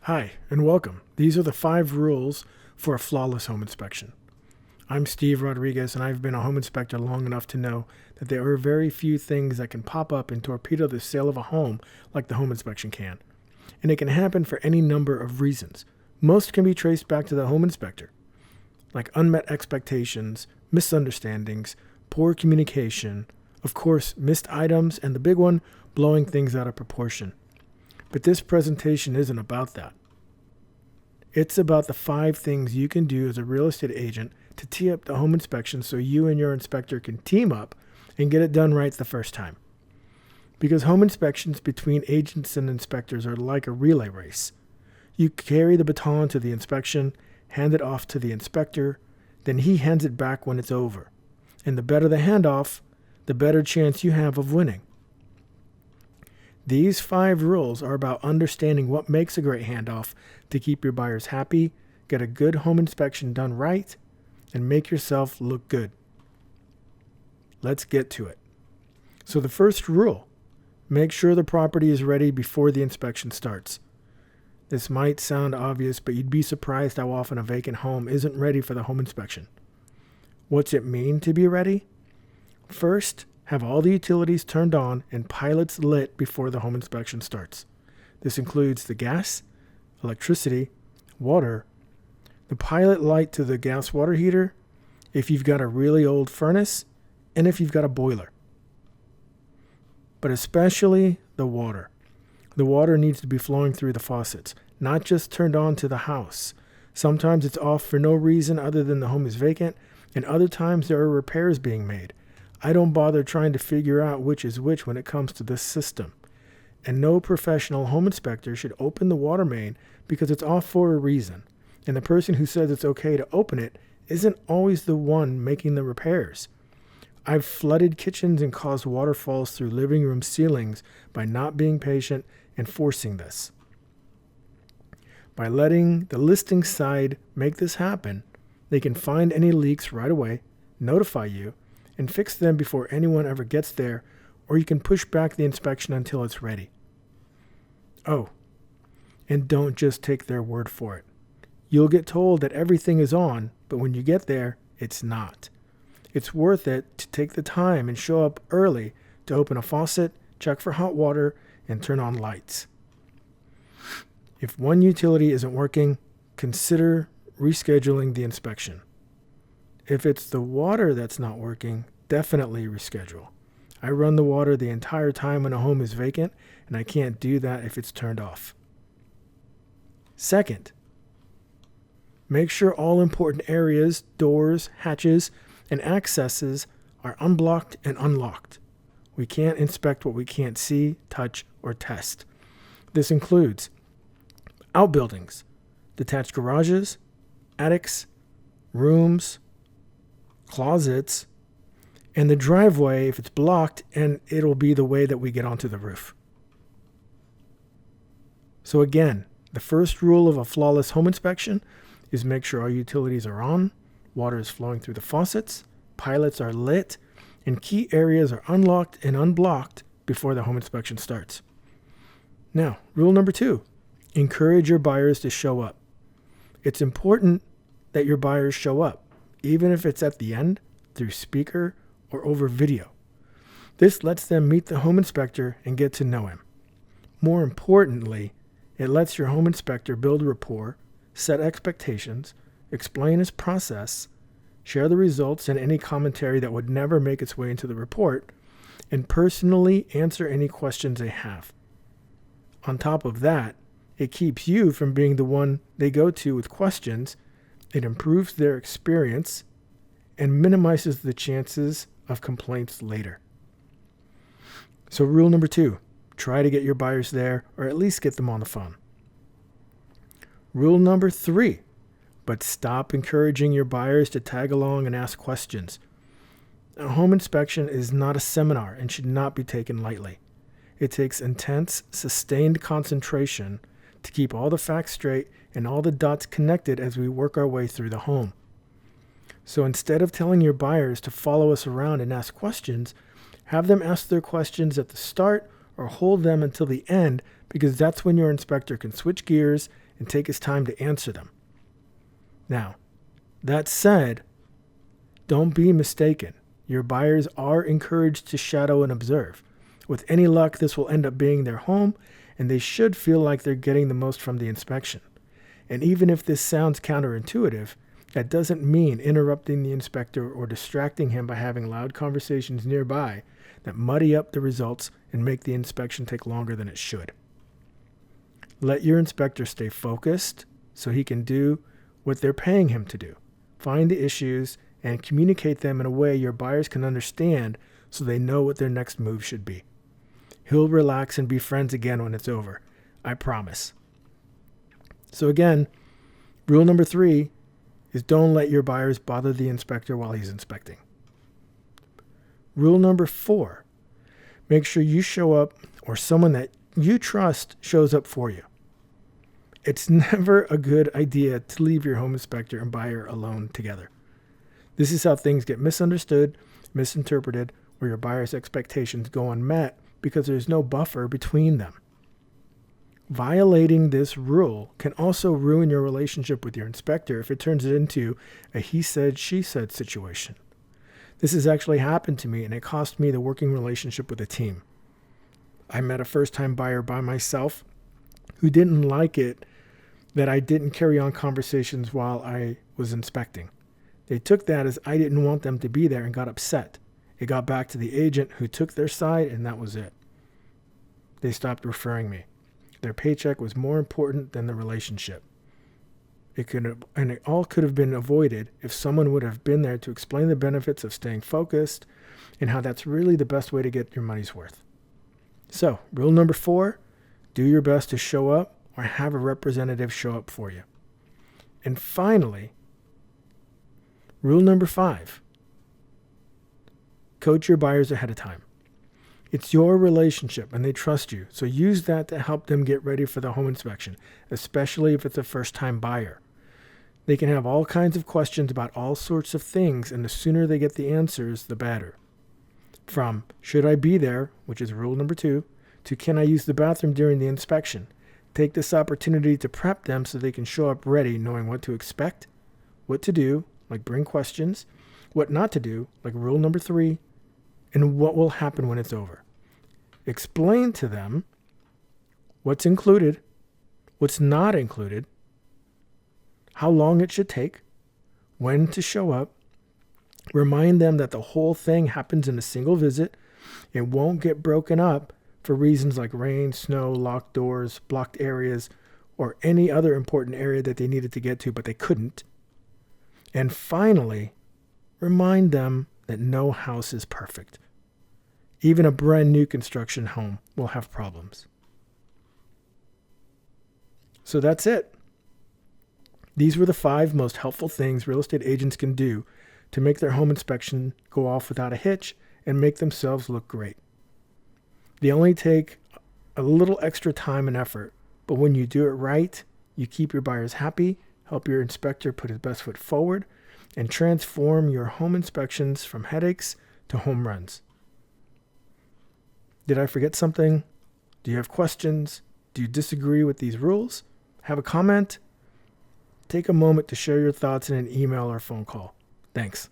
Hi, and welcome. These are the 5 rules for a flawless home inspection. I'm Steve Rodriguez, and I've been a home inspector long enough to know that there are very few things that can pop up and torpedo the sale of a home like the home inspection can. And it can happen for any number of reasons. Most can be traced back to the home inspector, like unmet expectations, misunderstandings, poor communication, of course, missed items, and the big one, blowing things out of proportion. But this presentation isn't about that. It's about the 5 things you can do as a real estate agent to tee up the home inspection so you and your inspector can team up and get it done right the first time. Because home inspections between agents and inspectors are like a relay race. You carry the baton to the inspection, hand it off to the inspector, then he hands it back when it's over. And the better the handoff, the better chance you have of winning. These 5 rules are about understanding what makes a great handoff to keep your buyers happy, get a good home inspection done right, and make yourself look good. Let's get to it. So the first rule, make sure the property is ready before the inspection starts. This might sound obvious, but you'd be surprised how often a vacant home isn't ready for the home inspection. What's it mean to be ready? First, have all the utilities turned on and pilots lit before the home inspection starts. This includes the gas, electricity, water, the pilot light to the gas water heater, if you've got a really old furnace, and if you've got a boiler. But especially the water. The water needs to be flowing through the faucets, not just turned on to the house. Sometimes it's off for no reason other than the home is vacant, and other times there are repairs being made. I don't bother trying to figure out which is which when it comes to this system. And no professional home inspector should open the water main because it's off for a reason. And the person who says it's okay to open it isn't always the one making the repairs. I've flooded kitchens and caused waterfalls through living room ceilings by not being patient and forcing this. By letting the listing side make this happen, they can find any leaks right away, notify you, and fix them before anyone ever gets there, or you can push back the inspection until it's ready. Oh, and don't just take their word for it. You'll get told that everything is on, but when you get there, it's not. It's worth it to take the time and show up early to open a faucet, check for hot water, and turn on lights. If one utility isn't working, consider rescheduling the inspection. If it's the water that's not working, definitely reschedule. I run the water the entire time when a home is vacant, and I can't do that if it's turned off. Second, make sure all important areas, doors, hatches, and accesses are unblocked and unlocked. We can't inspect what we can't see, touch, or test. This includes outbuildings, detached garages, attics, rooms, closets, and the driveway if it's blocked, and it'll be the way that we get onto the roof. So again, the first rule of a flawless home inspection is make sure our utilities are on, water is flowing through the faucets, pilots are lit, and key areas are unlocked and unblocked before the home inspection starts. Now, rule number 2, encourage your buyers to show up. It's important that your buyers show up, even if it's at the end, through speaker, or over video. This lets them meet the home inspector and get to know him. More importantly, it lets your home inspector build rapport, set expectations, explain his process, share the results and any commentary that would never make its way into the report, and personally answer any questions they have. On top of that, it keeps you from being the one they go to with questions. It improves their experience and minimizes the chances of complaints later. So rule number 2, try to get your buyers there or at least get them on the phone. Rule number 3, but stop encouraging your buyers to tag along and ask questions. A home inspection is not a seminar and should not be taken lightly. It takes intense, sustained concentration to keep all the facts straight and all the dots connected as we work our way through the home. So instead of telling your buyers to follow us around and ask questions, have them ask their questions at the start or hold them until the end, because that's when your inspector can switch gears and take his time to answer them. Now, that said, don't be mistaken. Your buyers are encouraged to shadow and observe. With any luck, this will end up being their home, and they should feel like they're getting the most from the inspection. And even if this sounds counterintuitive, that doesn't mean interrupting the inspector or distracting him by having loud conversations nearby that muddy up the results and make the inspection take longer than it should. Let your inspector stay focused so he can do what they're paying him to do. Find the issues and communicate them in a way your buyers can understand so they know what their next move should be. He'll relax and be friends again when it's over. I promise. So again, rule number 3 is don't let your buyers bother the inspector while he's inspecting. Rule number 4, make sure you show up or someone that you trust shows up for you. It's never a good idea to leave your home inspector and buyer alone together. This is how things get misunderstood, misinterpreted, or your buyer's expectations go unmet because there's no buffer between them. Violating this rule can also ruin your relationship with your inspector if it turns it into a he said, she said situation. This has actually happened to me, and it cost me the working relationship with a team. I met a first-time buyer by myself who didn't like it that I didn't carry on conversations while I was inspecting. They took that as I didn't want them to be there and got upset. It got back to the agent who took their side, and that was it. They stopped referring me. Their paycheck was more important than the relationship. It all could have been avoided if someone would have been there to explain the benefits of staying focused and how that's really the best way to get your money's worth. So, rule number 4, do your best to show up or have a representative show up for you. And finally, rule number 5, coach your buyers ahead of time. It's your relationship and they trust you, so use that to help them get ready for the home inspection, especially if it's a first-time buyer. They can have all kinds of questions about all sorts of things, and the sooner they get the answers, the better. From should I be there, which is rule number 2, to can I use the bathroom during the inspection. Take this opportunity to prep them so they can show up ready, knowing what to expect, what to do, like bring questions, what not to do, like rule number 3, and what will happen when it's over. Explain to them what's included, what's not included, how long it should take, when to show up. Remind them that the whole thing happens in a single visit. It won't get broken up for reasons like rain, snow, locked doors, blocked areas, or any other important area that they needed to get to, but they couldn't. And finally, remind them that no house is perfect. Even a brand new construction home will have problems. So that's it. These were the 5 most helpful things real estate agents can do to make their home inspection go off without a hitch and make themselves look great. They only take a little extra time and effort, but when you do it right, you keep your buyers happy, help your inspector put his best foot forward, and transform your home inspections from headaches to home runs. Did I forget something? Do you have questions? Do you disagree with these rules? Have a comment? Take a moment to share your thoughts in an email or phone call. Thanks.